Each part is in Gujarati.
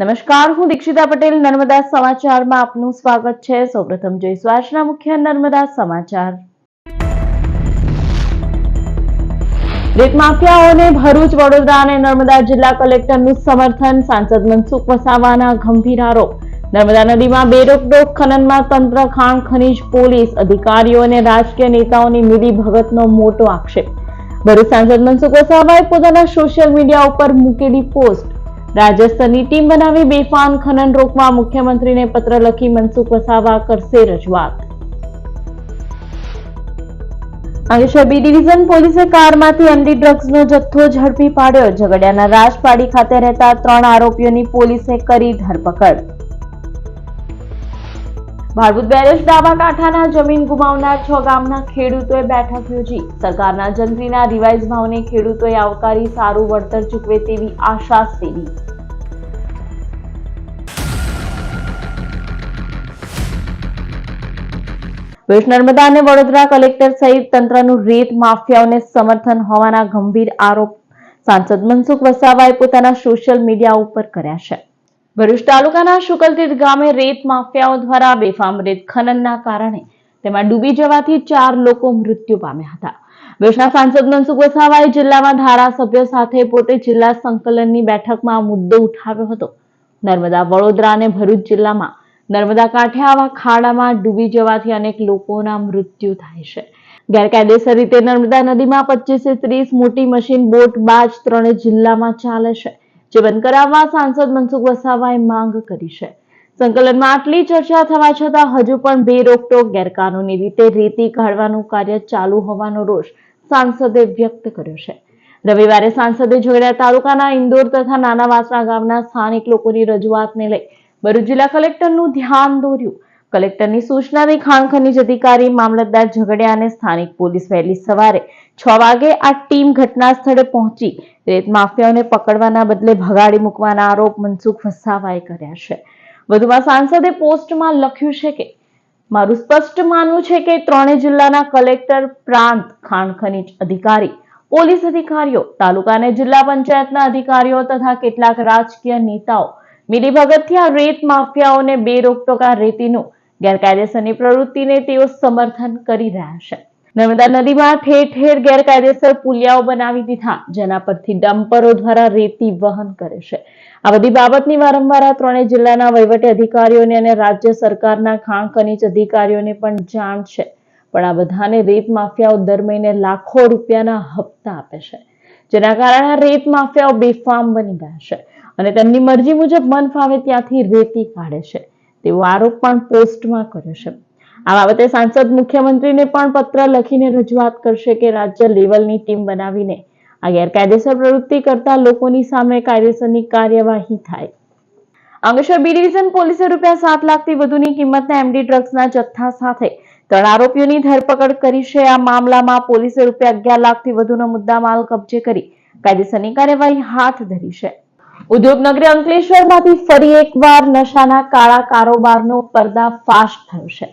નમસ્કાર, હું દીક્ષિતા પટેલ નર્મદા સમાચારમાં આપનું સ્વાગત છે। સૌપ્રથમ જોઈશું આજના મુખ્ય નર્મદા સમાચાર। રેત માફિયાઓને ભરૂચ, વડોદરા અને નર્મદા જિલ્લા કલેક્ટરનું સમર્થન, સાંસદ મનસુખ વસાવાના ગંભીર આરોપ। નર્મદા નદીમાં બેરોકટોક ખનનમાં તંત્ર, ખાણ ખનીજ પોલીસ અધિકારીઓ અને રાજકીય નેતાઓની મિલીભગતનો મોટો આક્ષેપ। ભરૂચ સાંસદ મનસુખ વસાવાએ પોતાના સોશિયલ મીડિયા ઉપર મૂકેલી પોસ્ટ। રાજ્ય સ્તરની ટીમ બનાવી બેફામ ખનન રોકવા મુખ્યમંત્રીને પત્ર લખી મનસુખ વસાવા કરશે રજૂઆત। અંકલેશ્વર બી ડિવિઝન પોલીસે કારમાંથી એમડી ડ્રગ્સનો જથ્થો ઝડપી પાડ્યો। ઝઘડિયાના રાજપાડી ખાતે રહેતા 3 આરોપીઓની પોલીસે કરી ધરપકડ। ભાડભૂત બેરેજ ડાબા કાંઠાના જમીન ગુમાવનાર 6 ગામના ખેડૂતોએ બેઠક યોજી। સરકારના જંત્રીના રિવાઇઝ ભાવને ખેડૂતોએ આવકારી સારું વળતર ચૂકવે તેવી આશા સેવી। ભરૂચ, નર્મદા અને વડોદરા કલેક્ટર સહિત તંત્રનું રેત માફિયાઓને સમર્થન હોવાના ગંભીર આરોપ સાંસદ મનસુખ વસાવાએ પોતાના સોશિયલ મીડિયા ઉપર કર્યા છે। ભરૂચ તાલુકાના શુકલતીર્થ ગામે રેત માફિયાઓ દ્વારા બેફામ રેત ખનનના કારણે તેમાં ડૂબી જવાથી 4 લોકો મૃત્યુ પામ્યા હતા। ભરૂચના સાંસદ મનસુખ વસાવાએ જિલ્લામાં ધારાસભ્યો સાથે પોતે જિલ્લા સંકલનની બેઠકમાં આ મુદ્દો ઉઠાવ્યો હતો। નર્મદા, વડોદરા અને ભરૂચ જિલ્લામાં નર્મદા કાંઠે આવા ખાડામાં ડૂબી જવાથી અનેક લોકોના મૃત્યુ થાય છે। ગેરકાયદેસર રીતે નર્મદા નદીમાં 25 થી 30 મોટી મશીન બોટ બાજ 3 જિલ્લામાં ચાલે છે, જે બંધ કરાવવા સાંસદ મનસુખ વસાવાએ માંગ કરી છે। સંકલનમાં આટલી ચર્ચા થવા છતાં હજુ પણ બેરોકટોક ગેરકાનૂની રીતે રેતી કાઢવાનું કાર્ય ચાલુ હોવાનો રોષ સાંસદે વ્યક્ત કર્યો છે। રવિવારે સાંસદે ઝઘડિયા તાલુકાના ઇન્દોર તથા નાના વાસણા ગામના સ્થાનિક લોકોની રજૂઆતને લઈ ભરૂચ જિલ્લા કલેક્ટરનું ધ્યાન દોર્યું। કલેક્ટરની સૂચનાથી ખાણ ખનીજ અધિકારી, મામલતદાર ઝઘડિયા અને સ્થાનિક પોલીસ વહેલી સવારે 6 વાગે આ ટીમ ઘટના સ્થળે પહોંચી રેત માફિયાઓને પકડવાના બદલે ભગાડી મૂકવાના આરોપ મનસુખ વસાવાએ કર્યા છે। વધુમાં સાંસદે પોસ્ટમાં લખ્યું છે કે મારું સ્પષ્ટ માનવું છે કે 3 જિલ્લાના કલેક્ટર, પ્રાંત ખાણ ખનીજ અધિકારી, પોલીસ અધિકારીઓ, તાલુકા અને જિલ્લા પંચાયતના અધિકારીઓ તથા કેટલાક રાજકીય નેતાઓ મિલીભગતથી આ રેત માફિયાઓને બેરોકટોક આ રેતીનું ગેરકાયદેસરની પ્રવૃત્તિને તેઓ સમર્થન કરી રહ્યા છે। નર્મદા નદીમાં ઠેર ઠેર ગેરકાયદેસર પુલિયાઓ બનાવી દીધા, જેના પરથી ડમ્પરો દ્વારા રેતી વહન કરે છે। આ બધી બાબતની વારંવાર આ 3 જિલ્લાના વહીવટી અધિકારીઓને અને રાજ્ય સરકારના ખાણ ખનીજ અધિકારીઓને પણ જાણ છે, પણ આ બધાને રેત માફિયાઓ દર મહિને લાખો રૂપિયાના હપ્તા આપે છે, જેના કારણે આ રેત માફિયાઓ બેફામ બની ગયા છે અને તેમની મરજી મુજબ મન ફાવે ત્યાંથી રેતી કાઢે છે તેવો આરોપ પણ પોસ્ટમાં કર્યો છે। આ બાબતે સાંસદ મુખ્યમંત્રીને પણ પત્ર લખીને રજૂઆત કરશે કે રાજ્ય લેવલની ટીમ બનાવીને આ ગેરકાયદેસર પ્રવૃત્તિ કરતા લોકોની સામે કાયદેસરની કાર્યવાહી થાય। અંકલેશ્વર બી ડિવિઝન પોલીસે ₹7 લાખથી વધુની કિંમતના એમડી ડ્રગ્સના જથ્થા સાથે 3 આરોપીઓની ધરપકડ કરી છે। આ મામલામાં પોલીસે ₹11 લાખથી વધુનો મુદ્દામાલ કબજે કરી કાયદેસરની કાર્યવાહી હાથ ધરી છે। ઉદ્યોગનગરી અંકલેશ્વરમાંથી ફરી એકવાર નશાના કાળા કારોબારનો પર્દાફાશ થયો છે।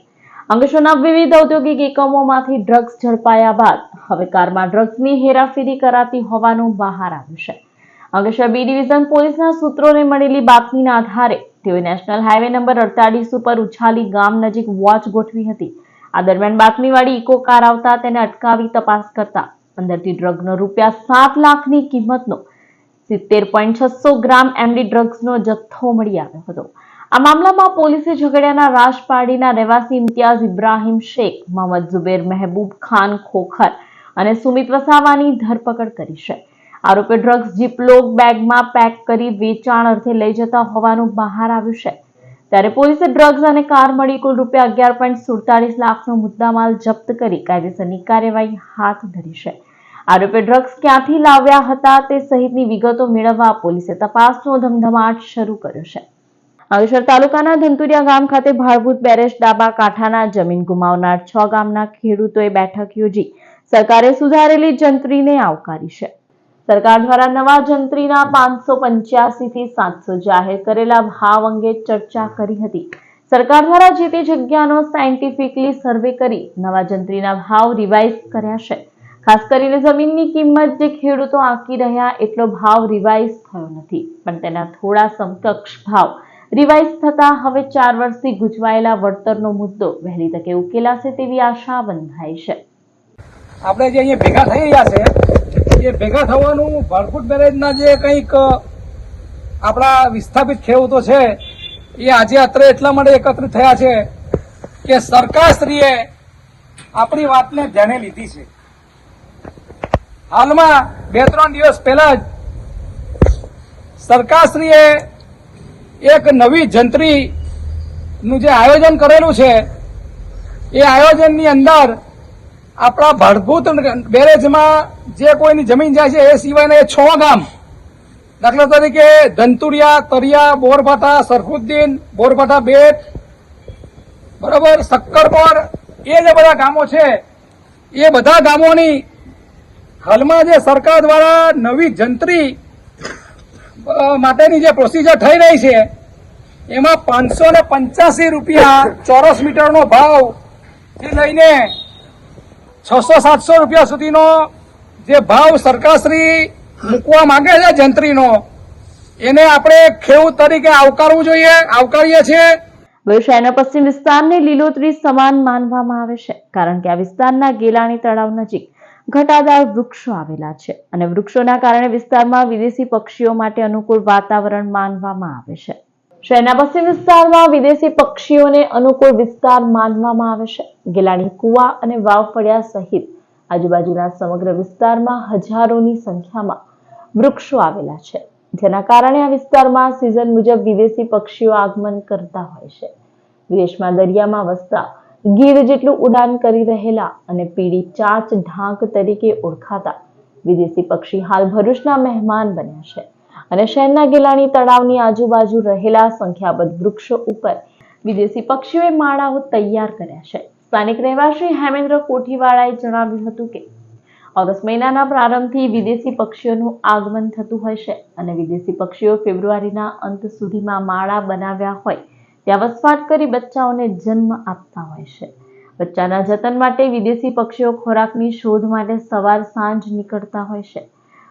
અંકલેશ્વરના વિવિધ ઔદ્યોગિક એકમોમાંથી ડ્રગ્સ ઝડપાયા બાદ હવે કારમાં ડ્રગ્સની હેરાફેરી કરાતી હોવાનું બહાર આવ્યું છે। અંકલેશ્વર બી ડિવિઝન પોલીસના સૂત્રોને મળેલી બાતમીના આધારે તેઓએ નેશનલ હાઈવે નંબર 48 ઉપર ઉછાલી ગામ નજીક વોચ ગોઠવી હતી। આ દરમિયાન બાતમીવાળી ઇકો કાર આવતા તેને અટકાવી તપાસ કરતા અંદરથી ડ્રગનો ₹7 લાખની કિંમતનો 70.600 ગ્રામ એમડી ડ્રગ્સનો જથ્થો મળી આવ્યો હતો। આ મામલામાં પોલીસે ઝઘડિયાના રાજપાડીના રહેવાસી ઇમ્તિયાઝ ઇબ્રાહિમ શેખ, મોહમ્મદ ઝુબેર મહેબૂબ ખાન ખોખર અને સુમિત વસાવાની ધરપકડ કરી છે। આરોપીઓ ડ્રગ્સ જીપલોક બેગમાં પેક કરી વેચાણ અર્થે લઈ જતા હોવાનું બહાર આવ્યું છે। ત્યારે પોલીસે ડ્રગ્સ અને કાર મળી કુલ ₹11.47 લાખનો મુદ્દામાલ જપ્ત કરી કાયદેસરની કાર્યવાહી હાથ ધરી છે। આરોપીઓ ડ્રગ્સ ક્યાંથી લાવ્યા હતા તે સહિતની વિગતો મેળવવા પોલીસે તપાસનો ધમધમાટ શરૂ કર્યો છે। અંકલેશ્વર તાલુકાના ધનતુરિયા ગામ ખાતે ભાડભૂત બેરેજ ડાબા કાંઠાના જમીન ગુમાવનાર 6 ગામના ખેડૂતોએ બેઠક યોજી સરકારે સુધારેલી જંત્રીને આવકારી છે। સરકાર દ્વારા નવા જંત્રીના 585 થી 700 જાહેર કરેલા ભાવ અંગે ચર્ચા કરી હતી। સરકાર દ્વારા જે તે જગ્યાનો સાયન્ટિફિકલી સર્વે કરી નવા જંત્રીના ભાવ રિવાઇઝ કર્યા છે। ખાસ કરીને જમીનની કિંમત જે ખેડૂતો આંકી રહ્યા એટલો ભાવ રિવાઇઝ થયો નથી, પણ તેના થોડા સમકક્ષ ભાવ રિવાઇઝ થતા હવે 4 વર્ષથી ગુંચવાયેલા વળતરનો મુદ્દો વહેલી તકે ઉકેલાશે તેવી આશા બંધાઈ છે. આપણે જે અહીંયા ભેગા થઈ રહ્યા છે એ ભેગા થવાનું ભરપૂર બેરેજના જે કંઈક આપણા વિસ્થાપિત ખેડૂતો છે એ આજે અત્રે એટલા માટે એકત્રિત થયા છે કે સરકારશ્રીએ આપણી વાતને ધ્યાને લીધી છે. હાલમાં 2-3 દિવસ પહેલા જ સરકારશ્રીએ એક નવી જંત્રીનું જે આયોજન કરેલું છે એ આયોજનની અંદર આપણા ભરભૂત બેરેજમાં જે કોઈની જમીન જાય છે એ સિવાયના 6 ગામ, દાખલા તરીકે ધનતુરિયા, તરિયા, બોરભાટા, સરફુદ્દીન, બોરભાટા બેટ, બરાબર, શક્કરપર, એ જે બધા ગામો છે એ બધા ગામોની હાલમાં જે સરકાર દ્વારા નવી જંત્રી માટેની જે પ્રોસિજર થઈ રહી છે એમાં 585 રૂપિયા ચોરસ મીટરનો ભાવ થી લઈને 600-700 રૂપિયા સુધીનો જે ભાવ સરકારશ્રી મૂકવા માંગે છે જંત્રીનો, એને આપણે ખેડૂત તરીકે આવકારવું જોઈએ, આવકારીએ છીએ. શહેરના પશ્ચિમ વિસ્તારને લીલોતરી સમાન માનવામાં આવે છે, કારણ કે આ વિસ્તારના ગેલાણી તળાવ નજીક ઘટાદાર વૃક્ષો આવેલા છે અને વૃક્ષોના કારણે વિસ્તારમાં વિદેશી પક્ષીઓ માટે અનુકૂળ વાતાવરણ માનવામાં આવે છે. શહેરના પશ્ચિમ વિસ્તારમાં વિદેશી પક્ષીઓને અનુકૂળ વિસ્તાર માનવામાં આવે છે. ગેલાણી કુવા અને વાવ ફળિયા સહિત આજુબાજુના સમગ્ર વિસ્તારમાં હજારોની સંખ્યામાં વૃક્ષો આવેલા છે, જેના કારણે આ વિસ્તારમાં સિઝન મુજબ વિદેશી પક્ષીઓ આગમન કરતા હોય છે. વિદેશમાં દરિયામાં વસતા ગીર જેટલું ઉડાન કરી રહેલા અને પીળી ચાંચ ઢાંક તરીકે ઓળખાતા વિદેશી પક્ષી હાલ ભરૂચના મહેમાન બન્યા છે અને શહેરના ગેલાણી તળાવની આજુબાજુ રહેલા સંખ્યાબંધ વૃક્ષો ઉપર વિદેશી પક્ષીઓએ માળાઓ તૈયાર કર્યા છે. સ્થાનિક રહેવાસી હેમેન્દ્ર કોઠીવાળાએ જણાવ્યું હતું કે ઓગસ્ટ મહિનાના પ્રારંભથી વિદેશી પક્ષીઓનું આગમન થતું હોય છે અને વિદેશી પક્ષીઓ ફેબ્રુઆરીના અંત સુધીમાં માળા બનાવ્યા હોય ત્યાં વસવાટ કરી બચ્ચાઓને જન્મ આપતા હોય છે. બચ્ચાના જતન માટે વિદેશી પક્ષીઓ ખોરાકની શોધ માટે સવાર સાંજ નીકળતા હોય છે.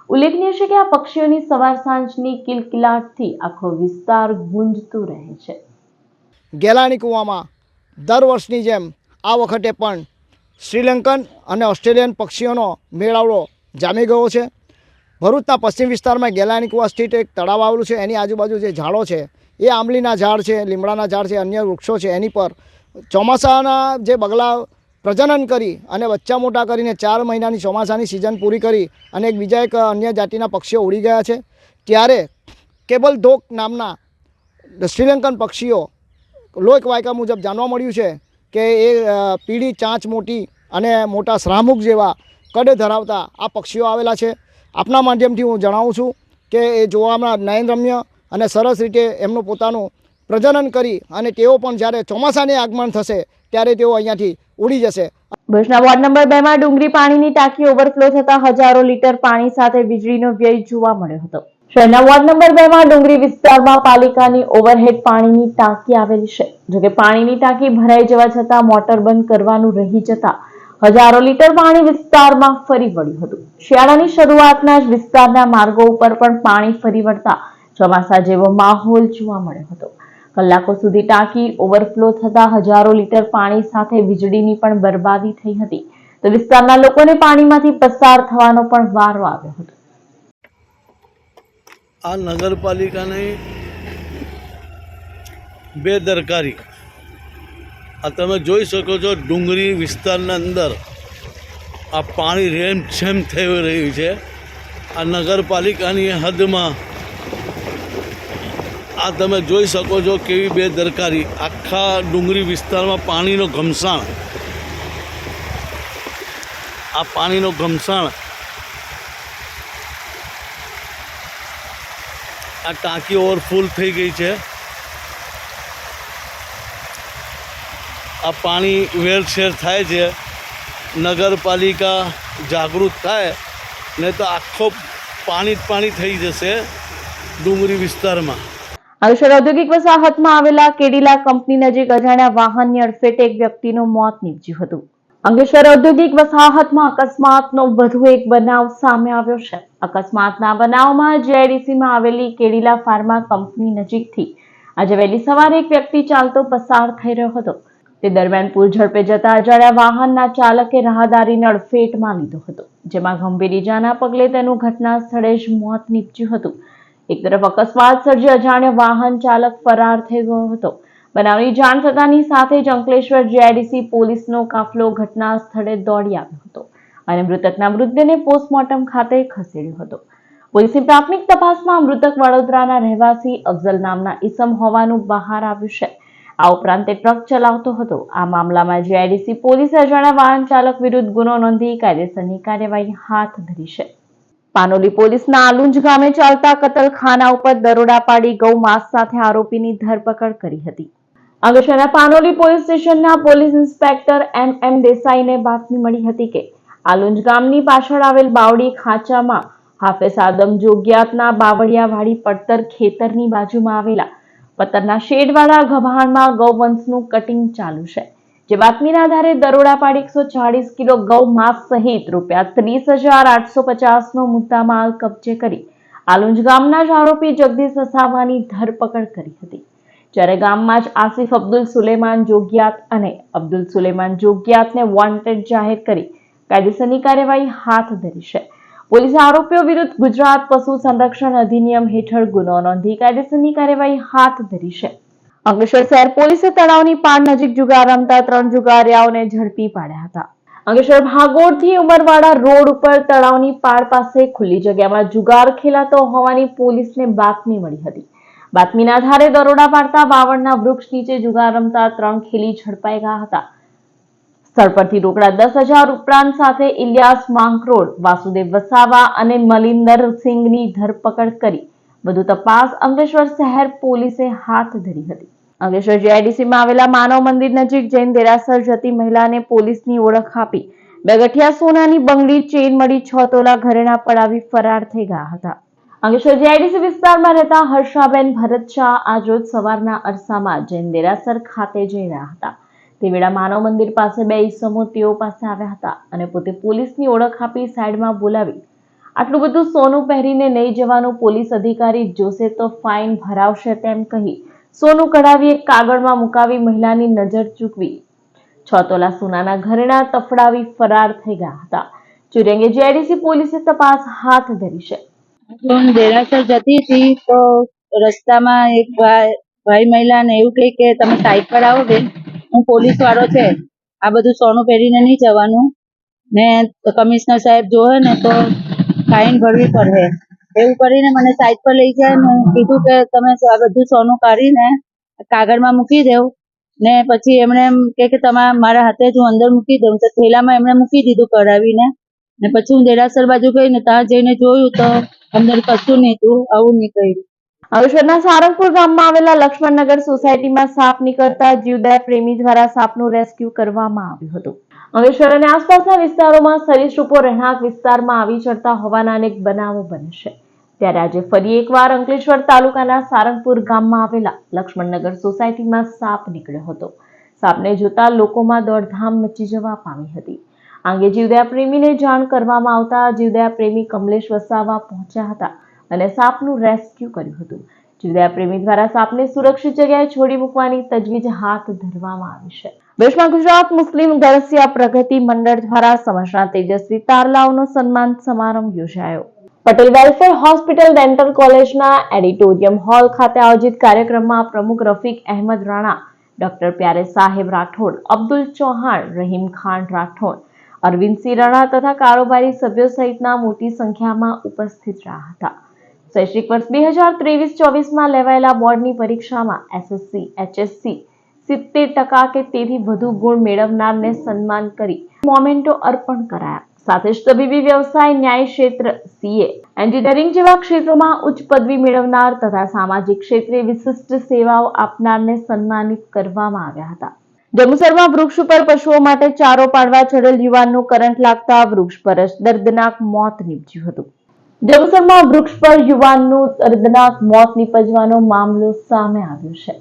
ઉલ્લેખનીય છે કે આ પક્ષીઓની સવાર સાંજની કિલકિલાટથી આખો વિસ્તાર ગુંજતું રહે છે. ગેલાણી કુવામાં દર વર્ષની જેમ આ વખતે પણ શ્રીલંકન અને ઓસ્ટ્રેલિયન પક્ષીઓનો મેળાવડો જામી ગયો છે. ભરૂચના પશ્ચિમ વિસ્તારમાં ગેલાણી કુવા સ્થિત એક તળાવ આવેલું છે. એની આજુબાજુ જે ઝાડો છે એ આંબલીના ઝાડ છે, લીમડાના ઝાડ છે, અન્ય વૃક્ષો છે. એની પર ચોમાસાના જે બગલા પ્રજનન કરી અને બચ્ચા મોટા કરીને 4 મહિનાની ચોમાસાની સિઝન પૂરી કરી અને બીજા એક અન્ય જાતિના પક્ષીઓ ઉડી ગયા છે. ત્યારે કેબલ ધોક નામના શ્રીલંકન પક્ષીઓ લોક વાયકા મુજબ જાણવા મળ્યું છે કે એ પીળી ચાંચ મોટી અને મોટા શ્રામુખ જેવા કદ ધરાવતા આ પક્ષીઓ આવેલા છે. આપના માધ્યમથી હું જણાવું છું કે એ જોવામાં નયનરમ્ય અને સરસ રીતે એમનું પોતાનું પ્રજનન કરી અને તેઓ પણ જ્યારે ચોમાસાને આગમન થશે ત્યારે તેઓ અહીંયાથી ઉડી જશે. ભુજના વોર્ડ નંબર 2 માં ડુંગરી પાણીની ટાંકી ઓવરફ્લો થતા હજારો લીટર પાણી સાથે વીજળીનો વ્યય જોવા મળ્યો હતો. શહેરના વોર્ડ નંબર 2 માં ડુંગરી વિસ્તારમાં પાલિકાની ઓવરહેડ પાણીની ટાંકી આવેલી છે. જોકે પાણીની ટાંકી ભરાઈ જવા છતાં મોટર બંધ કરવાનું રહી જતા હજારો લીટર પાણી વિસ્તારમાં ફરી વળ્યું હતું. શિયાળાની શરૂઆતના જ વિસ્તારના માર્ગો ઉપર પણ પાણી ફરી વળતા ચોમાસા જેવો માહોલ જોવા મળ્યો હતો. કલાકો સુધી ટાંકી ઓવરફ્લો થતા હજારો લીટર પાણી સાથે વીજળીની પણ બરબાદી થઈ હતી, તો વિસ્તારના લોકોને પાણીમાંથી પસાર થવાનો પણ વારો આવ્યો હતો. આ નગરપાલિકાની બેદરકારી આ તમે જોઈ શકો છો. ડુંગરી વિસ્તારના અંદર આ પાણી રેમછેમ થઈ રહ્યું છે. આ નગરપાલિકાની હદમાં આ તમે જોઈ શકો છો કેવી બેદરકારી. આખા ડુંગરી વિસ્તારમાં પાણીનો ઘમસાણ, આ પાણીનો ઘમસાણ, આ ટાંકી ઓવરફુલ થઈ ગઈ છે. આ પાણી વેરશેર થાય છે. નગરપાલિકા જાગૃત થાય ને તો આખો પાણી જ પાણી થઈ જશે ડુંગરી વિસ્તારમાં. અંકલેશ્વર ઔદ્યોગિક વસાહતમાં આવેલા કેડિલા કંપની નજીક અજાણ્યા વાહનની અડફેટે એક વ્યક્તિનું મોત નીપજ્યું હતું. અંકલેશ્વર ઔદ્યોગિક વસાહતમાં અકસ્માતનો વધુ એક બનાવ સામે આવ્યો છે. અકસ્માતના બનાવમાં જીઆઈડીસીમાં આવેલી કેડિલા ફાર્મા કંપની નજીકથી આજે વહેલી સવારે એક વ્યક્તિ ચાલતો પસાર થઈ રહ્યો હતો. તે દરમિયાન પૂર ઝડપે જતા અજાણ્યા વાહનના ચાલકે રાહદારીને અડફેટમાં લીધો હતો, જેમાં ગંભીર ઈજાના પગલે તેનું ઘટના સ્થળે જ મોત નીપજ્યું હતું. એક તરફ અકસ્માત સર્જી અજાણ્યો વાહન ચાલક ફરાર થઈ ગયો હતો. બનાવની જાણ થતાની સાથે જ અંકલેશ્વર જીઆઈડીસી પોલીસનો કાફલો ઘટના સ્થળે દોડી આવ્યો હતો અને મૃતકના મૃતદેહને પોસ્ટમોર્ટમ ખાતે ખસેડ્યો હતો. પોલીસની પ્રાથમિક તપાસમાં મૃતક વડોદરાના રહેવાસી અફઝલ નામના ઈસમ હોવાનું બહાર આવ્યું છે. આ ઉપરાંત તે ટ્રક ચલાવતો હતો. આ મામલામાં જીઆઈડીસી પોલીસે અજાણ્યા વાહન ચાલક વિરુદ્ધ ગુનો નોંધી કાયદેસરની કાર્યવાહી હાથ ધરી છે. પાનોલી પોલીસના આલુંજ ગામે ચાલતા કતલખાના ઉપર દરોડા પાડી ગૌ માંસ સાથે આરોપીની ધરપકડ કરી હતી. અંકલેશ્વરના પાનોલી પોલીસ સ્ટેશનના પોલીસ ઇન્સ્પેક્ટર એમ દેસાઈને બાતમી મળી હતી કે આલુંજ ગામની પાછળ આવેલ બાવડી ખાંચામાં હાફેઝ આદમ જોગિયાતના બાવળિયાવાડી પડતર ખેતરની બાજુમાં આવેલા પત્તરના શેડવાળા ગભાણમાં ગૌવંશનું કટિંગ ચાલુ છે. જે બાતમીના આધારે દરોડા પાડી 140 કિલો ગૌ માંસ સહિત ₹30,850નો મુદ્દામાલ કબજે કરી આલુંજ ગામના જ આરોપી જગદીશ વસાવાની ધરપકડ કરી હતી. જ્યારે ગામમાં જ આસિફ અબ્દુલ સુલેમાન જોગિયાત અને અબ્દુલ સુલેમાન જોગિયાતને વોન્ટેડ જાહેર કરી કાયદેસરની કાર્યવાહી હાથ ધરી છે. પોલીસે આરોપીઓ વિરુદ્ધ ગુજરાત પશુ સંરક્ષણ અધિનિયમ હેઠળ ગુનો નોંધી કાયદેસરની કાર્યવાહી હાથ ધરી છે. અંકલેશ્વર શહેર પોલીસે તળાવની પાળ નજીક જુગાર રમતા 3 જુગારિયાઓને ઝડપી પાડ્યા હતા. અંકલેશ્વર ભાગોળથી ઉમરવાડા રોડ ઉપર તળાવની પાળ પાસે ખુલ્લી જગ્યામાં જુગાર ખેલાતો હોવાની પોલીસને બાતમી મળી હતી. બાતમીના આધારે દરોડા પાડતા બાવળના વૃક્ષ નીચે જુગાર રમતા 3 ખેલી ઝડપાઈ ગયા હતા. સ્થળ પરથી રોકડા 10,000 ઉપરાંત સાથે ઇલિયાસ માંકરોડ, વાસુદેવ વસાવા અને મલિંદર સિંઘની ધરપકડ કરી વધુ તપાસ અંકલેશ્વર શહેર પોલીસે હાથ ધરી હતી. અંકલેશ્વર જીઆઈડીસીમાં આવેલા માનવ મંદિર નજીક જૈન દેરાસર જતી મહિલાને પોલીસની ઓળખ આપી 2 ગઠિયા સોનાની બંગડી, ચેઇન મળી 6 તોલા ઘરેણા પડાવી ફરાર થઈ ગયા હતા. અંકલેશ્વર જીઆઈડીસી વિસ્તારમાં રહેતા હર્ષાબેન ભરત શાહ આજરોજ સવારના અરસામાં જૈન દેરાસર ખાતે જઈ રહ્યા હતા. તે વેળા માનવ મંદિર પાસે 2 ઈસમો તેઓ પાસે આવ્યા હતા અને પોતે પોલીસની ઓળખ આપી સાઈડમાં બોલાવી આટલું બધું સોનું પહેરીને નહીં જવાનું, પોલીસ અધિકારી જોશે તો ફાઇન ભરાવશે તેમ કહી સોનું કઢાવી એક કાગળમાં મુકાવી મહિલાની નજર ચૂકવી 6 તોલા સોનાના ઘરેણા તફડાવી ફરાર થઈ ગયા હતા. ચોરી અંગે જીઆઈડીસી પોલીસે તપાસ હાથ ધરી છે. હું દેરાસર જતી હતી તો રસ્તામાં એક ભાઈ મહિલાને એવું કહે કે તમે સાઈડ પર આવો બેન, હું પોલીસ વાળો છે, આ બધું સોનું પહેરીને નહીં જવાનું ને કમિશનર સાહેબ જોવે ને તો ફાઇન ભરવી પડે. એવું કરીને મને સાઈડ પર લઈ જાય ને કીધું કે તમે આ બધું સોનું કાઢીને કાગળમાં મૂકી દેવ ને પછી એમણે એમ કે તમારા મારા હાથે જ હું અંદર મૂકી દઉં. તો થેલામાં એમણે મૂકી દીધું કઢાવીને ને પછી હું દેરાસર બાજુ ગઈ ને ત્યાં જઈને જોયું તો અંદર કશું નહીં હતું, આવું નીકળ્યું. અંકલેશ્વરના સારંગપુર ગામમાં આવેલા લક્ષ્મણનગર સોસાયટીમાં સાપ નીકળતા જીવદયા પ્રેમી દ્વારા સાપનું રેસ્ક્યુ કરવામાં આવ્યું હતું. અંકલેશ્વર અને આસપાસના વિસ્તારોમાં સરીસૃપો રહેણાંક વિસ્તારમાં આવી ચડતા હોવાના અનેક બનાવો બને છે. ત્યારે આજે ફરી એકવાર અંકલેશ્વર તાલુકાના સારંગપુર ગામમાં આવેલા લક્ષ્મણનગર સોસાયટીમાં સાપ નીકળ્યો હતો. સાપને જોતા લોકોમાં દોડધામ મચી જવા પામી હતી. આ અંગે જીવદયા પ્રેમીને જાણ કરવામાં આવતા જીવદયા પ્રેમી કમલેશ વસાવા પહોંચ્યા હતા અને સાપનું રેસ્ક્યુ કર્યું હતું. જીવદયા પ્રેમી દ્વારા સાપને સુરક્ષિત જગ્યાએ છોડી મૂકવાની તજવીજ હાથ ધરવામાં આવી છે. દેશમાં ગુજરાત મુસ્લિમ ગરસિયા પ્રગતિ મંડળ દ્વારા સમાજના તેજસ્વી તારલાઓનો સન્માન સમારંભ યોજાયો. પટેલ વેલફેર હોસ્પિટલ ડેન્ટલ કોલેજના એડિટોરિયમ હોલ ખાતે આયોજિત કાર્યક્રમમાં પ્રમુખ રફીક અહેમદ રાણા, ડોક્ટર પ્યારે સાહેબ રાઠોડ, અબ્દુલ ચૌહાણ, રહીમ ખાન રાઠોડ, અરવિંદસિંહ રાણા તથા કારોબારી સભ્યો સહિતના મોટી સંખ્યામાં ઉપસ્થિત રહ્યા હતા. શૈક્ષણિક વર્ષ 2023-24માં લેવાયેલા બોર્ડની પરીક્ષામાં એસએસસી, એચએસસી 70% કે તેથી વધુ ગુણ મેળવનારને સન્માન કરી મોમેન્ટો અર્પણ કરાયા. સાથે જ તબીબી વ્યવસાય, ન્યાય ક્ષેત્ર, સીએ, એન્જિનિયરિંગ જેવા ક્ષેત્રોમાં ઉચ્ચ પદવી મેળવનાર તથા સામાજિક ક્ષેત્રે વિશિષ્ટ સેવાઓ આપનારને સન્માનિત કરવામાં આવ્યા હતા. જંબુસરમાં વૃક્ષ ઉપર પશુઓ માટે ચારો પાડવા ચડેલ યુવાનનું કરંટ લાગતા વૃક્ષ પર જ દર્દનાક મોત નીપજ્યું હતું. જંબુસરમાં વૃક્ષ પર યુવાનનું દર્દનાક મોત નીપજવાનો મામલો સામે આવ્યો છે.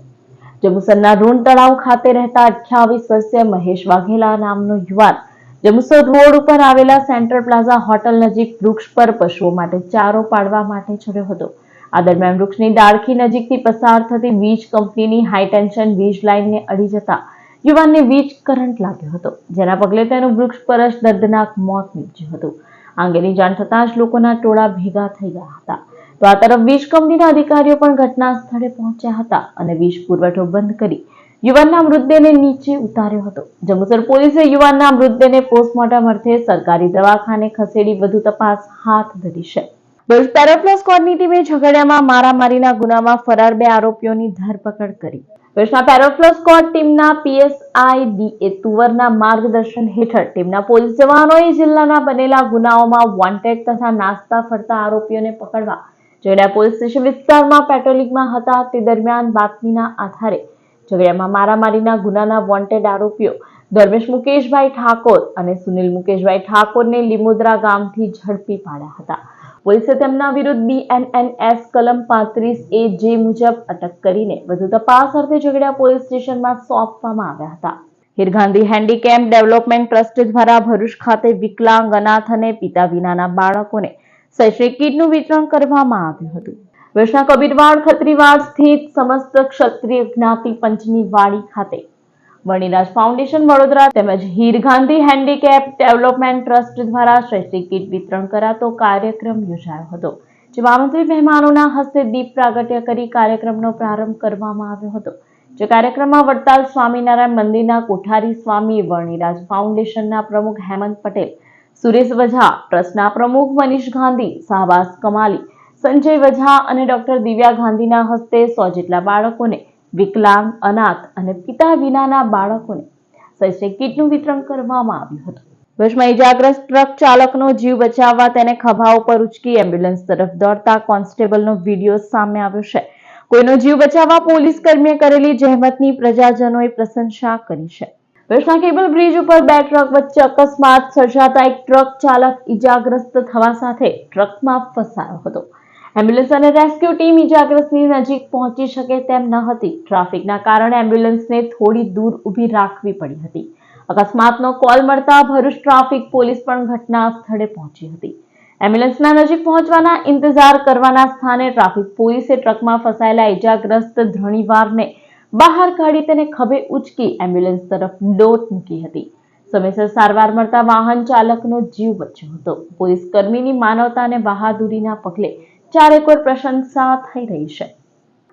જંબુસરના રૂણ તળાવ ખાતે રહેતા 28 વર્ષીય મહેશ વાઘેલા નામનો યુવાન જંબુસર રોડ ઉપર આવેલા સેન્ટ્રલ પ્લાઝા હોટલ નજીક વૃક્ષ પર પશુઓ માટે ચારો પાડવા માટે ચડ્યો હતો. આ દરમિયાન વૃક્ષની ડાળખી નજીકથી પસાર થતી વીજ કંપનીની હાઈટેન્શન વીજ લાઇનને અડી જતા યુવાનને વીજ કરંટ લાગ્યો હતો, જેના પગલે તેનું વૃક્ષ પર જ દર્દનાક મોત નીપજ્યું હતું. આ અંગેની જાણ થતાં જ લોકોના ટોળા ભેગા થઈ ગયા હતા. તો આ તરફ વીજ કંપનીના અધિકારીઓ પણ ઘટના સ્થળે પહોંચ્યા હતા અને વીજ પુરવઠો બંધ કરી યુવાનના મૃતદેહને નીચે ઉતાર્યો હતો. જંબુસર પોલીસે યુવાનના મૃતદેહને પોસ્ટમોર્ટમ અર્થે સરકારી દવાખાને ખસેડી વધુ તપાસ હાથ ધરી છે. ભરૂચ પેરાપ્લસ સ્ક્વોડની ટીમે ઝઘડિયામાં મારામારીના ગુનામાં ફરાર 2 આરોપીઓની ધરપકડ કરી. ભરૂચના પેરાપ્લસ સ્ક્વોડ ટીમના પીએસઆઈ ડીએ તુવરના માર્ગદર્શન હેઠળ ટીમના પોલીસ જવાનોએ જિલ્લાના બનેલા ગુનાઓમાં વોન્ટેડ તથા નાસ્તા ફરતા આરોપીઓને પકડવા ઝઘડિયા પોલીસ સ્ટેશન વિસ્તારમાં પેટ્રોલિંગમાં હતા. તે દરમિયાન બાતમીના આધારે ઝઘડિયામાં મારામારીના ગુનાના વોન્ટેડ આરોપીઓ ધર્મેશ મુકેશભાઈ ઠાકોર અને સુનિલ મુકેશભાઈ ઠાકોરને લીમોદરા ગામથી ઝડપી પાડ્યા હતા. પોલીસે તેમના વિરુદ્ધ BNNS કલમ 35A મુજબ અટક કરીને વધુ તપાસ અર્થે ઝઘડિયા પોલીસ સ્ટેશનમાં સોંપવામાં આવ્યા હતા. હીરગાંધી હેન્ડીકેપ ડેવલપમેન્ટ ટ્રસ્ટ દ્વારા ભરૂચ ખાતે વિકલાંગ, અનાથ અને પિતા વિનાના બાળકોને શૈક્ષણિક કીટનું વિતરણ કરવામાં આવ્યું હતું. ભરૂચના કબીરવાડ ખત્રીવાડ સ્થિત સમસ્ત ક્ષત્રિય જ્ઞાતિ પંચની વાડી ખાતે વણિરાજ ફાઉન્ડેશન વડોદરા તેમજ હીરગાંધી હેન્ડીકેપ ડેવલપમેન્ટ ટ્રસ્ટ દ્વારા શૈક્ષણિક કીટ વિતરણ કરાતો કાર્યક્રમ યોજાયો હતો, જેમાં આમંત્રિત મહેમાનોના હસ્તે દીપ પ્રાગટ્ય કરી કાર્યક્રમનો પ્રારંભ કરવામાં આવ્યો હતો. જે કાર્યક્રમમાં વડતાલ સ્વામિનારાયણ મંદિરના કોઠારી સ્વામી, વણિરાજ ફાઉન્ડેશનના પ્રમુખ હેમંત પટેલ, સુરેશ વઝા, ટ્રસ્ટના પ્રમુખ મનીષ ગાંધી, શાહબાઝ કમાલી, સંજય વઝા અને ડોક્ટર દિવ્યા ગાંધીના હસ્તે 100 જેટલા બાળકોને, વિકલાંગ, અનાથ અને પિતા વિનાના બાળકોને શૈક્ષણિક કીટનું વિતરણ કરવામાં આવ્યું હતું. ભરૂચમાં ઇજાગ્રસ્ત ટ્રક ચાલકનો જીવ બચાવવા તેને ખભા ઉપર ઉચકી એમ્બ્યુલન્સ તરફ દોડતા કોન્સ્ટેબલનો વિડીયો સામે આવ્યો છે. કોઈનો જીવ બચાવવા પોલીસ કર્મીએ કરેલી જહેમતની પ્રજાજનોએ પ્રશંસા કરી છે. ભરૂચના કેબલ બ્રિજ ઉપર 2 ટ્રક વચ્ચે અકસ્માત સર્જાતા એક ટ્રક ચાલક ઇજાગ્રસ્ત થવા સાથે ટ્રકમાં ફસાયો હતો. એમ્બ્યુલન્સ અને રેસ્ક્યુ ટીમ ઇજાગ્રસ્તની નજીક પહોંચી શકે તેમ ન હતી. ટ્રાફિકના કારણે એમ્બ્યુલન્સને થોડી દૂર ઊભી રાખવી પડી હતી. અકસ્માતનો કોલ મળતા ભરૂચ ટ્રાફિક પોલીસ પણ ઘટના સ્થળે પહોંચી હતી. એમ્બ્યુલન્સના નજીક પહોંચવાના ઇંતજાર કરવાના સ્થાને ટ્રાફિક પોલીસે ટ્રકમાં ફસાયેલા ઇજાગ્રસ્ત ધણીવારને બહાર કાઢી તેને ખભે ઉચકી એમ્બ્યુલન્સ તરફ દોટ મૂકી હતી. સમયસર સારવાર મળતા વાહન ચાલકનો જીવ બચ્યો હતો. પોલીસ કર્મીની માનવતા અને બહાદુરીના પગલે ચારેકોર પ્રશંસા થઈ રહી છે.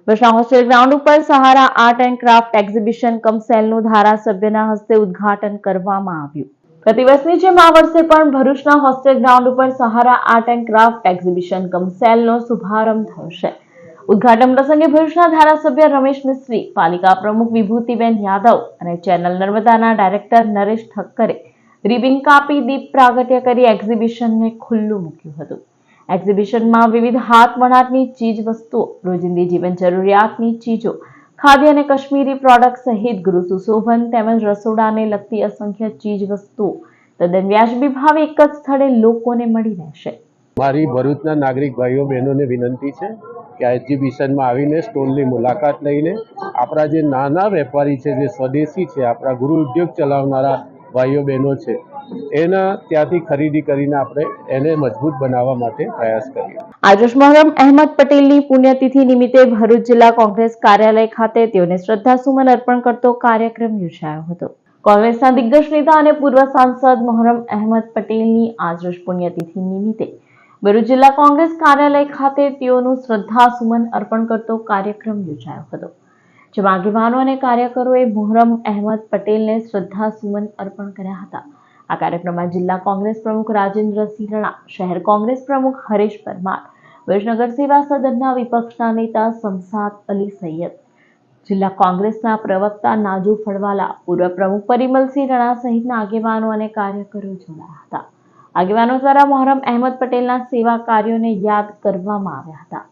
ભરૂચના હોસ્ટેલ ગ્રાઉન્ડ ઉપર Sahara art and craft exhibition cum સેલનું ધારાસભ્યના હસ્તે ઉદ્ઘાટન કરવામાં આવ્યું. પ્રતિવર્ષની જેમ આ વર્ષે પણ ભરૂચના હોસ્ટેલ ગ્રાઉન્ડ ઉપર Sahara art and craft exhibition cum સેલનો શુભારંભ થયો છે. ઉદ્ઘાટન પ્રસંગે ભરૂચના ધારાસભ્ય રમેશ મિસ્ત્રી, પાલિકા પ્રમુખ વિભૂતિબેન યાદવ અને ચેનલ નર્મદાના ડાયરેક્ટર નરેશ ઠક્કરે રિબિન કાપી દીપ પ્રાગટ્ય કરી એક્ઝિબિશનને ખુલ્લું મૂક્યું હતું. એક્ઝિબિશનમાં વિવિધ હાથ વણાટની ચીજ વસ્તુઓ, રોજિંદી જીવન જરૂરિયાતની ચીજો, ખાદી અને કાશ્મીરી પ્રોડક્ટ સહિત ગૃહ સુશોભન તેમજ રસોડાને લગતી અસંખ્ય ચીજ વસ્તુઓ તદ્દન વ્યાજબી ભાવે એક જ સ્થળે લોકોને મળી રહેશે. મારી ભરૂચના નાગરિક ભાઈઓ બહેનોને વિનંતી છે કે આ એક્ઝિબિશનમાં આવીને સ્ટોલની મુલાકાત લઈને આપણા જે નાના વેપારી છે, જે સ્વદેશી છે, આપણા ગૃહ ઉદ્યોગ ચલાવનારા ભાઈઓ બહેનો છે, એના ત્યાંથી ખરીદી કરીને આપણે એને મજબૂત બનાવવા માટે પ્રયાસ કરીએ. આજરોજ મોહરમ અહેમદ પટેલની પુણ્યતિથિ નિમિત્તે ભરૂચ જિલ્લા કોંગ્રેસ કાર્યાલય ખાતે તેઓને શ્રદ્ધાસુમન અર્પણ કરતો કાર્યક્રમ યોજાયો હતો. કોંગ્રેસના દિગ્ગજ નેતા અને પૂર્વ સાંસદ મોહરમ અહેમદ પટેલની આજરોજ પુણ્યતિથિ નિમિત્તે ભરૂચ જિલ્લા કોંગ્રેસ કાર્યાલય ખાતે તેઓનું શ્રદ્ધાસુમન અર્પણ કરતો કાર્યક્રમ યોજાયો હતો, જેમાં આગેવાનો અને કાર્યકરોએ મોહરમ અહેમદ પટેલને શ્રદ્ધાસુમન અર્પણ કર્યા હતા. આ કાર્યક્રમમાં જિલ્લા કોંગ્રેસ પ્રમુખ રાજેન્દ્રસિંહ રણા, શહેર કોંગ્રેસ પ્રમુખ હરેશ પરમાર, ભરૂચ નગર સેવા સદનના વિપક્ષના નેતા શમશાદ અલી સૈયદ, જિલ્લા કોંગ્રેસના પ્રવક્તા નાજુ ફળવાલા, પૂર્વ પ્રમુખ પરિમલસિંહ રણા સહિતના આગેવાનો અને કાર્યકરો જોડાયા હતા. આગેવાનો દ્વારા મોહરમ અહેમદ પટેલના સેવા કાર્યોને યાદ કરવામાં આવ્યા હતા.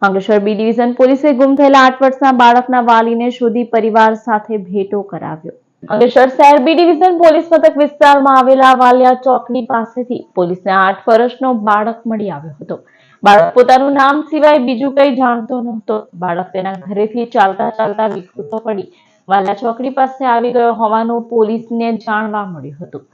અંકલેશ્વર બી ડિવિઝન પોલીસે ગુમ થયેલા 8 વર્ષના બાળકના વાલીને શોધી પરિવાર સાથે ભેટો કરાવ્યો. અંકલેશ્વર શહેર બી ડિવિઝન પોલીસ મથક વિસ્તારમાં આવેલા વાલિયા ચોકડી પાસેથી પોલીસને 8 વર્ષનો બાળક મળી આવ્યો હતો. બાળક પોતાનું નામ સિવાય બીજું કંઈ જાણતો નહોતો. બાળક તેના ઘરેથી ચાલતા ચાલતા વિખૂટો પડી વાલિયા ચોકડી પાસે આવી ગયો હોવાનું પોલીસને જાણવા મળ્યું હતું.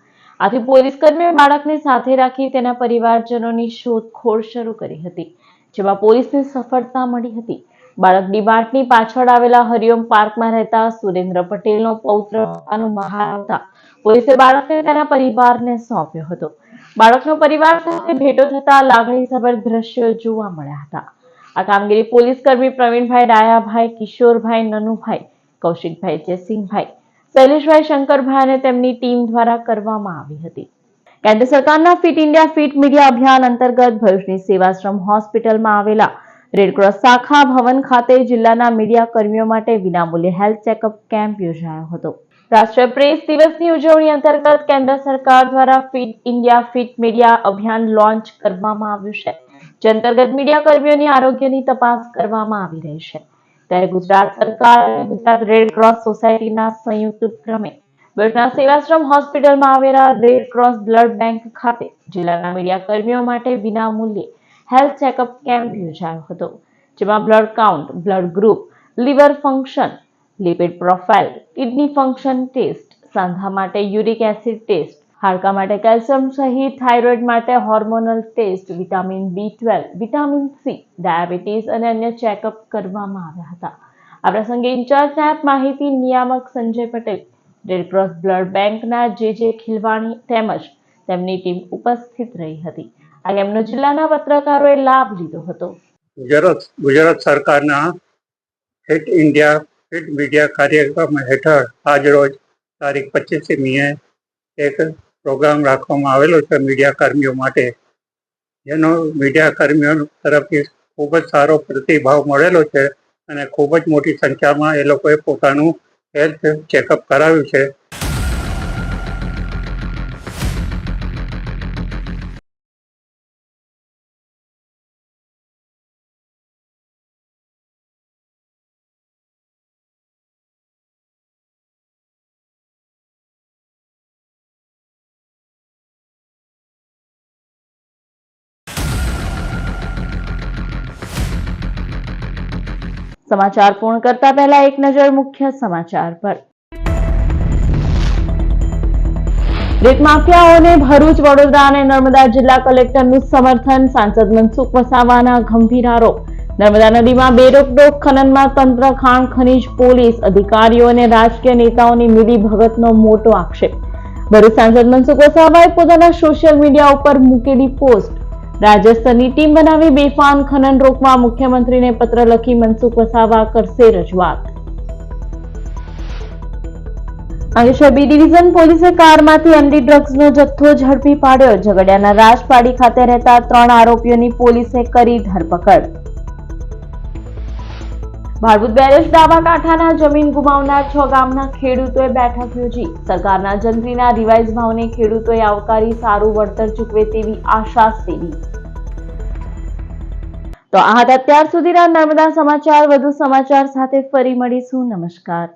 આથી પોલીસ કર્મીએ બાળકને સાથે રાખી તેના પરિવારજનોની શોધખોળ શરૂ કરી હતી, જેમાં પોલીસને સફળતા મળી હતી. બાળક ડીમાર્ટની પાછળ આવેલા હરિઓમ પાર્કમાં રહેતા સુરેન્દ્ર પટેલનો પૌત્ર હોવાનું બહાર આવતા પોલીસે બાળકને તેના પરિવારને સોંપ્યો હતો. બાળકનો પરિવાર સાથે ભેટો થતા લાગણીસભર દ્રશ્યો જોવા મળ્યા હતા. આ કામગીરી પોલીસ કર્મી પ્રવીણભાઈ, ડાયાભાઈ, કિશોરભાઈ, નનુભાઈ, કૌશિકભાઈ, જયસિંહભાઈ, શૈલેષભાઈ, શંકરભાઈ અને તેમની ટીમ દ્વારા કરવામાં આવી હતી. કેન્દ્ર સરકારના ફિટ ઇન્ડિયા ફિટ મીડિયા અભિયાન અંતર્ગત ભરૂચની સેવાશ્રમ હોસ્પિટલમાં આવેલા રેડક્રોસ શાખા ભવન ખાતે જિલ્લાના મીડિયા કર્મીઓ માટે વિનામૂલ્યે હેલ્થ ચેકઅપ કેમ્પ યોજાયો હતો. રાષ્ટ્રીય પ્રેસ દિવસની ઉજવણી અંતર્ગત કેન્દ્ર સરકાર દ્વારા ફિટ ઇન્ડિયા ફિટ મીડિયા અભિયાન લોન્ચ કરવામાં આવ્યું છે, જે અંતર્ગત મીડિયા કર્મીઓની આરોગ્યની તપાસ કરવામાં આવી રહી છે. ત્યારે ગુજરાત સરકાર અને ગુજરાત રેડક્રોસ સોસાયટીના સંયુક્ત ઉપક્રમે ભરૂચના સેવાશ્રમ હોસ્પિટલમાં આવેલા રેડક્રોસ બ્લડ બેંક ખાતે જિલ્લાના મીડિયા કર્મીઓ માટે વિનામૂલ્યે હેલ્થ ચેકઅપ કેમ્પ યોજાયો હતો, જેમાં blood count, blood group, liver function, lipid profile, kidney function test, સાંધા માટે યુરિક એસિડ ટેસ્ટ, હાડકા માટે કેલ્શિયમ સહિત થાઇરોઇડ માટે hormonal test, vitamin B12, vitamin C, diabetes અને અન્ય ચેકઅપ કરવામાં આવ્યા હતા. આ પ્રસંગે ઇન્ચાર્જ નાયબ માહિતી નિયામક સંજય પટેલ, રેડક્રોસ બ્લડ બેંકના જે ખીલવાણી તેમજ તેમની ટીમ ઉપસ્થિત રહી હતી. આ કેમ્પનો જિલ્લાના પત્રકારોએ લાભ લીધો હતો. ગુજરાત સરકારના ફિટ ઇન્ડિયા ફિટ મીડિયા કાર્યક્રમ હેઠળ આજરોજ તારીખ 25મીએ એક પ્રોગ્રામ રાખવામાં આવેલો છે મીડિયા કર્મીઓ માટે, જેનો મીડિયા કર્મીઓ તરફથી ખૂબ જ સારો પ્રતિભાવ મળેલો છે અને ખૂબ જ મોટી સંખ્યામાં એ લોકોએ પોતાનું હેલ્થ ચેકઅપ કરાવ્યું છે. સમાચાર પૂર્ણ કરતા પહેલા એક નજર મુખ્ય સમાચાર પર. રેત માફિયાઓને ભરૂચ, વડોદરા અને નર્મદા જિલ્લા કલેક્ટરનું સમર્થન, સાંસદ મનસુખ વસાવાના ગંભીર આરોપ. નર્મદા નદીમાં બેરોકટોક ખનનમાં તંત્ર, ખાણ ખનીજ પોલીસ અધિકારીઓ અને રાજકીય નેતાઓની મિલીભગતનો મોટો આક્ષેપ. ભરૂચ સાંસદ મનસુખ વસાવાએ પોતાના સોશિયલ મીડિયા ઉપર મૂકેલી પોસ્ટ. રાજ્યસ્તરની ટીમ બનાવી બેફામ ખનન રોકવા મુખ્યમંત્રીને પત્ર લખી મનસુખ વસાવા કરશે રજૂઆત. અંકલેશ્વર બી ડિવિઝન પોલીસે કારમાંથી એમડી ડ્રગ્સનો જથ્થો ઝડપી પાડ્યો. ઝઘડિયાના રાજપાડી ખાતે રહેતા 3 આરોપીઓની પોલીસે કરી ધરપકડ. ભાડભૂત બેરેજ દાવા કાંઠાના જમીન ગુમાવનાર 6 ગામના ખેડૂતોએ બેઠક યોજી. સરકારના જંત્રીના રિવાઇઝ ભાવને ખેડૂતોએ આવકારી સારું વળતર ચૂકવે તેવી આશા સેવી. તો આ હતા અત્યાર સુધીના નર્મદા સમાચાર. વધુ સમાચાર સાથે ફરી મળીશું. નમસ્કાર.